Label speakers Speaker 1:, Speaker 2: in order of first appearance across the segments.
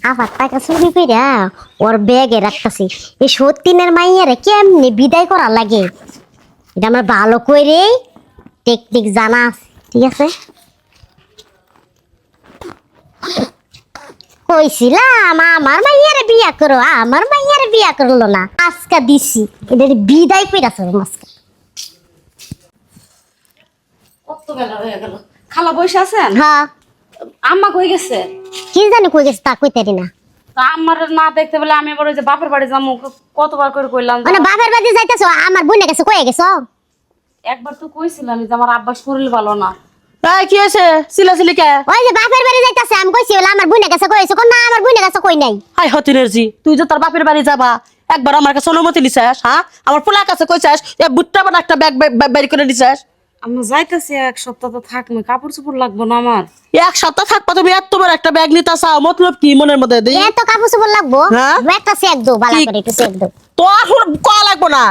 Speaker 1: আবার টাকা চুরি কইরা ওর ব্যাগে রাখতাছি। এই সতীনের মাইয়ারে কেমনে বিদায় করা লাগে এটা আমার ভালো করে টেকনিক জানা আছে, ঠিক আছে? কইছিলাম আমার মাইয়ারে বিয়া করো, আমার মাইয়ারে বিয়া করলো না, আজকা দিছি এটা বিদায় কইরা চল মাসকা।
Speaker 2: কত বেলা হয়ে গেল, খালা বসে আছেন?
Speaker 1: হ্যাঁ,
Speaker 2: আম্মা কই গেছে?
Speaker 1: কি জানি কই গেছে তা কইতারি না।
Speaker 2: তা আম্মার না দেখতে পেলে আমি বলে যে বাপের বাড়ি যাবো, কতবার করে কইলাম।
Speaker 1: মানে বাপের বাড়ি যাইতাছো, আমার বোনের কাছে কয়ে গেছো?
Speaker 2: একবার তো কইছিলাম যে আমার আব্বার শরীর ভালো না।
Speaker 3: এই কি হয়েছে সিলাসিলি কে?
Speaker 1: ওই যে বাপের বাড়ি যাইতাছে আমি কইছি বলে আমার বোনের কাছে কইছো, কোন না আমার বোনের কাছে কই নাই।
Speaker 3: হাই হতিনের জি, তুই যে তোর বাপের বাড়ি যাবা একবার আমার কাছে অনুমতি নিছিস? হ্যাঁ, আমার পোলার কাছে কইছিস এ বুট্টা বানা একটা ব্যাগ বের করে দিছিস?
Speaker 2: আমি যাইতেছি, এক সপ্তাহ তো থাকবে, কাপড় চোপড় লাগবো না আমার।
Speaker 3: এক সপ্তাহ থাকবা তুমি এত বড় একটা ব্যাগ নিতে চাও, মতলব কি মনের মধ্যে দেই?
Speaker 1: এত কাপড় চোপড় লাগবো?
Speaker 3: হ্যাঁ?
Speaker 1: একটা চেক দাও, বালা
Speaker 3: কি?
Speaker 1: করে একটু চেক দাও।
Speaker 3: তোর কয়া লাগবো না,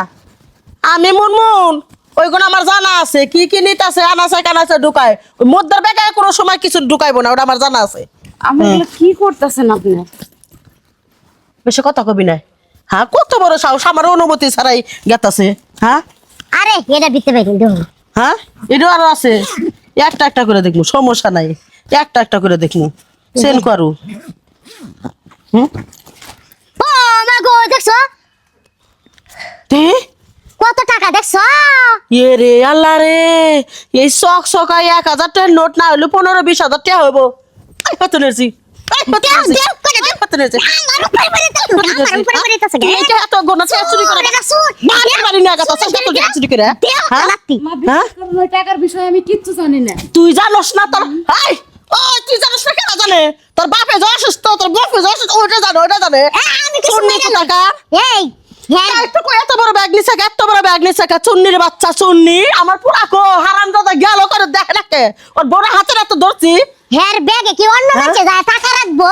Speaker 3: আমি মুনমুন ওইগুলো আমার জানা আছে, কি কি নিতেছে আনাছে কানাছে ঢুকায়। ওই মধ্যের ব্যাগে কোনো সময় কিছু ঢুকাইবো না, ওটা আমার জানা আছে।
Speaker 2: আমি বলে কি করতেছেন আপনি?
Speaker 3: বেশি কথা কবি নাই। হ্যাঁ, কত বড় সাহস, আমার অনুমতি ছাড়াই গেতাছে। হ্যাঁ
Speaker 1: আরে এটা দিতে পারি দেও।
Speaker 3: হ্যাঁ, এটা আরো আছে, একটা একটা করে দেখবো, সমস্যা নাই, একটা একটা করে দেখবো। সেল করু। হুম,
Speaker 1: ও মা গো, দেখছো
Speaker 3: তে
Speaker 1: কত টাকা দেখছো?
Speaker 3: এ রে আল্লাহ রে, এই শখ শখাই 1000 টাকার নোট না হইলে 15-20 হাজার টাকা হইব। আই কত নেছি, আই কত
Speaker 1: দেও
Speaker 3: নেছি,
Speaker 1: দেও করে
Speaker 3: আই
Speaker 1: দেও।
Speaker 3: কত নেছি।
Speaker 1: আমার উপরে পড়ে দাও, আমার উপরে পড়ে দাও।
Speaker 3: তুই এটা এত গোনা চুরি করে বাড়ি বাড়ি নিয়ে গেছে, কত টাকা চুরি করে?
Speaker 1: দেও
Speaker 3: হ্যাঁ?
Speaker 1: লাত্তি।
Speaker 2: মা বিশ্বাস করুন, ওই টাকার বিষয়ে আমি কিচ্ছু জানি না।
Speaker 3: তুই জানোস না তোর, হাই ও তুই জানোস না, কেন জানে? তোর বাপে যে অসুস্থ, তোর বাপে যে অসুস্থ, ওটা জানো, ওটা জানে।
Speaker 1: আমি কিছু
Speaker 3: চুন্নি
Speaker 1: জানি না।
Speaker 3: টাকা
Speaker 1: এই হ্যাঁ,
Speaker 3: একটু কই এত বড় ব্যাগ নিছে, এত বড় ব্যাগ নিছে, চুন্নির বাচ্চা চুন্নি আমার পুরা কো হারাম দাদা গেল করে দেখে দেখে ওর বড় হাতের এত ধরছি।
Speaker 1: হের ব্যাগে কি অন্য
Speaker 3: হ্যাঁ?
Speaker 1: কাছে যায় টাকা রাখবো?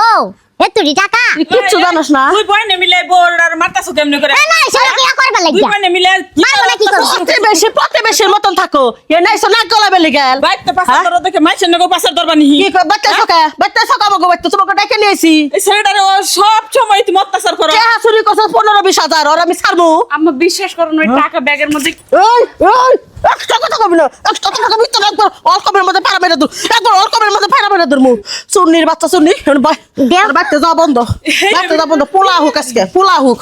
Speaker 1: এতুরি টাকা
Speaker 3: তুই কিচ্ছু জানোস না।
Speaker 4: তুই বইনে মিলে বোর আর মারতাছো কেমনে করে?
Speaker 1: এ না সেটা কি করবা
Speaker 4: তুই
Speaker 1: লাগিয়া?
Speaker 4: বইনে মিলে
Speaker 1: মারবো না কি করবো?
Speaker 3: প্রতিবেশীর মতন থাকো, এ নাইছো নাক গলা বেলি গেল।
Speaker 4: বাইতে পাসার
Speaker 3: হ্যাঁ?
Speaker 4: দর দেখে মাইছেন নগো পাসার দরবা নিহি।
Speaker 3: কি কই বাচ্চা সকা, বাচ্চা সকা মগো বাচ্চা তোমাকে ডেকে নিয়েছি।
Speaker 4: এই ছেলেটারে ও সব সময় তুমি অত্যাচার করো।
Speaker 3: কে হাসুরি কত 15-20 হাজার, আর আমি ছাড়বো?
Speaker 2: আম্মা বিশ্বাস করুন, ওই টাকা ব্যাগের মধ্যে।
Speaker 3: এই এই একটা কথা কবি না, একটা কথা কবি তো একবার অল্পের মধ্যে পারা মেরে দূর, একবার অল্পের মধ্যে পারা মেরে দূর। চুন্নির বাচ্চা চুন্নি ভাই
Speaker 1: দেও।
Speaker 3: বাচ্চা যাওয়া বন্ধ, বাচ্চা যাওয়া বন্ধ, পোলা হোক আজকে পোলা হোক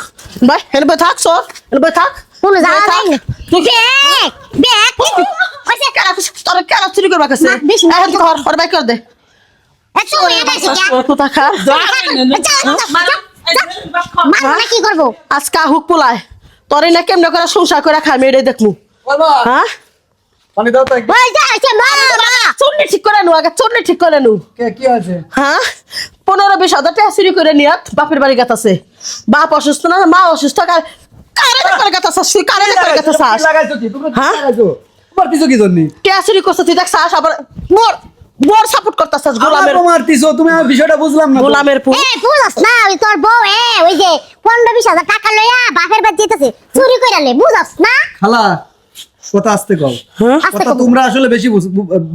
Speaker 3: ভাই। হেন বই থাক সর, হেন বই থাক,
Speaker 1: কোনো যাওয়া নাই না।
Speaker 3: তুই
Speaker 1: ব্যাগ ওইসে
Speaker 3: তোর কেন চুরি করবা কাছে?
Speaker 1: না, বেশি না।
Speaker 3: এখন ধর ওর বাই কর দে।
Speaker 1: এত হয়ে গেছে যা।
Speaker 3: কোথা খা
Speaker 1: মারবো না কি করবো?
Speaker 3: আজকে হুক পোলায় তোর না কেমনে করে সংসার করে খাই মেরে দেখমু। হ্যাঁ,
Speaker 5: পানি দাও তো একটু।
Speaker 1: ওই যা আছে মা।
Speaker 3: চুন্নি ঠিক করে নু, আগে চুন্নি ঠিক করে নু।
Speaker 5: কি আছে?
Speaker 3: হ্যাঁ, 15-20 হাজার টাকা চুরি করে নিয়াত বাপের বাড়ি গাতাছে। বাপ অসুস্থ না, মা অসুস্থ, কারে করে গাতাছাস তুই, কারে করে গাতাছাস?
Speaker 5: কি লাগাইছো কি? তুমি কি
Speaker 3: হ্যাঁ?
Speaker 5: লাগাইছো? তোমার পিছু কি জন্য?
Speaker 3: কে চুরি করছিস তুই দেখছাস? আবার মোর মোর সাপোর্ট করতাছাস গোলামের,
Speaker 5: আমাকে মারতিছো, তুমি আমার বিষয়টা বুঝলাম না তো।
Speaker 3: গোলামের পু।
Speaker 1: এ বুঝছ না ওই তোর বউ ওই যে 15-20 হাজার টাকা লইয়া বাপের বাড়ি যেতেছে চুরি কইরা লে, বুঝছ না?
Speaker 5: খালা কথা আস্তে কও।
Speaker 3: হ্যাঁ?
Speaker 1: আস্তে
Speaker 5: কথা
Speaker 1: কও।
Speaker 5: তোমরা আসলে বেশি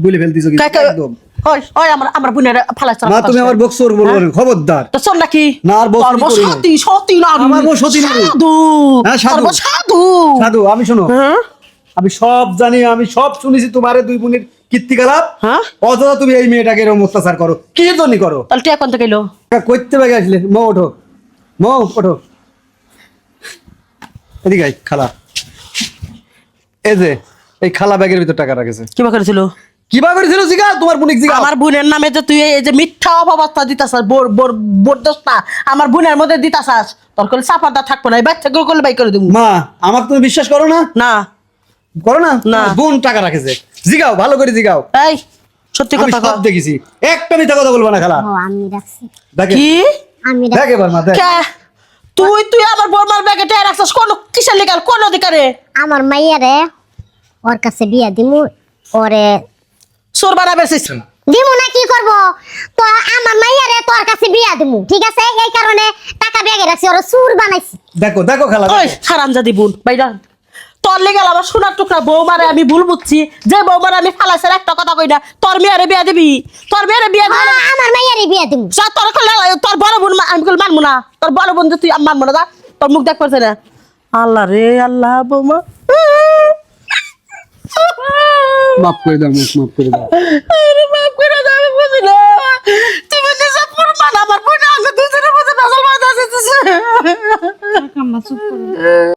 Speaker 5: বলে ফেলতিছো কি একদম।
Speaker 3: ওই ওই আমার বোনের ফালাইছ।
Speaker 5: মা তুমি আমার বক্সর বলবো না, খবরদার।
Speaker 3: তো শোন নাকি
Speaker 5: না, আর বউ
Speaker 3: তোর
Speaker 5: চুরি
Speaker 3: বউ
Speaker 5: করি নাই।
Speaker 3: সতী সতী না,
Speaker 5: আমার বউ সতী না।
Speaker 3: সাধু।
Speaker 5: হ্যাঁ, সাধু।
Speaker 3: তোর বউ সাধু।
Speaker 5: সাধু আমি শোনো,
Speaker 3: হ্যাঁ?
Speaker 5: আমি সব জানি, আমি সব শুনেছি তোমারে দুই বোনের কীর্তিকলাপ।
Speaker 3: হ্যাঁ?
Speaker 5: অযথা তুমি এই মেয়েটাকে এরকম অত্যাচার করো, কি জন্য করো?
Speaker 3: তাহলে টিয়া কোন থেকে এলো?
Speaker 5: কইতে বেগে আসলে মো ওঠো, মো ওঠো, এদিকে আই। খালা এই যে এই খালা ব্যাগের ভিতর টাকা রাখেছে।
Speaker 3: কিবা করেছিল?
Speaker 5: কিবা করেছিল জিগা? তোমার বোনিক জিগা।
Speaker 3: আমার বোনের নামে যে তুই এই যে মিথ্যা অপবাদটা দিতাছাস, বোর দোষটা আমার বোনের মধ্যে দিতাছাস, তোর কোন সাপারটা থাকবো না, এই বাচ্চা গুলো করলে বাই করে দেবো।
Speaker 5: মা আমাকে তুমি বিশ্বাস করো না?
Speaker 3: না
Speaker 5: করো না?
Speaker 3: না।
Speaker 5: বোন টাকা রাখেছে, জিগাও, ভালো করে জিগাও।
Speaker 3: এই সত্যি
Speaker 5: আমি
Speaker 3: কথা
Speaker 5: সব
Speaker 3: কও।
Speaker 5: দেখেছি, একটা মিথ্যা কথা বলবো না খালা।
Speaker 1: ও আমি রাখছি,
Speaker 5: দেখে
Speaker 3: কি
Speaker 1: আমি
Speaker 5: দেখ
Speaker 1: রাখছি।
Speaker 5: এবার মা দেখ।
Speaker 3: কে তুই তুই আমার বোরমার ব্যাগে টিয়া রাখছাস কোন কিসের লিগাল, কোন অধিকারে?
Speaker 1: আমার মাইয়ারে ওর কাছে বিয়া দিমু, ওরে
Speaker 3: সোর বানাবেছিস?
Speaker 1: দিমু না কি করব? তো আমার মাইয়ারে তোর কাছে বিয়া দিমু, ঠিক আছে? এই কারণে টাকা ব্যাগে রাখছি, ওরে সুর বানাইছি।
Speaker 5: দেখো দেখো খালা,
Speaker 3: ওই
Speaker 5: দেখো।
Speaker 3: হারামজাদি বোন বাইরা, তোর লেগেল আমার সোনার টুকরা বৌমারে আমি ভুল বুঝছি, যে বৌমারে আমি ফালাইছেন একটা কথা কই না, তোর মেয়েরে বিয়া দিবি, তোর মেয়েরে বিয়া দিবি।
Speaker 1: আমার মাইয়ারে বিয়া দিমু।
Speaker 3: যা তোর করলে তোর বড় বোন আমি কল মানবো না তোর বড় বন্ধু তুই আমি মানবো না যা তোর মুখ দেখ পারছে না আল্লাহ রে আল্লাহ বৌমা
Speaker 5: মাফ করে দাও মাফ করে দাও
Speaker 3: আরে মাফ করে দাও আমি বুঝি না তুমি নিজে প্রমাণ আমার বোন আগে দুজনের মধ্যে বেজাল বাঁধা দিতেছে
Speaker 2: আম্মা চুপ করো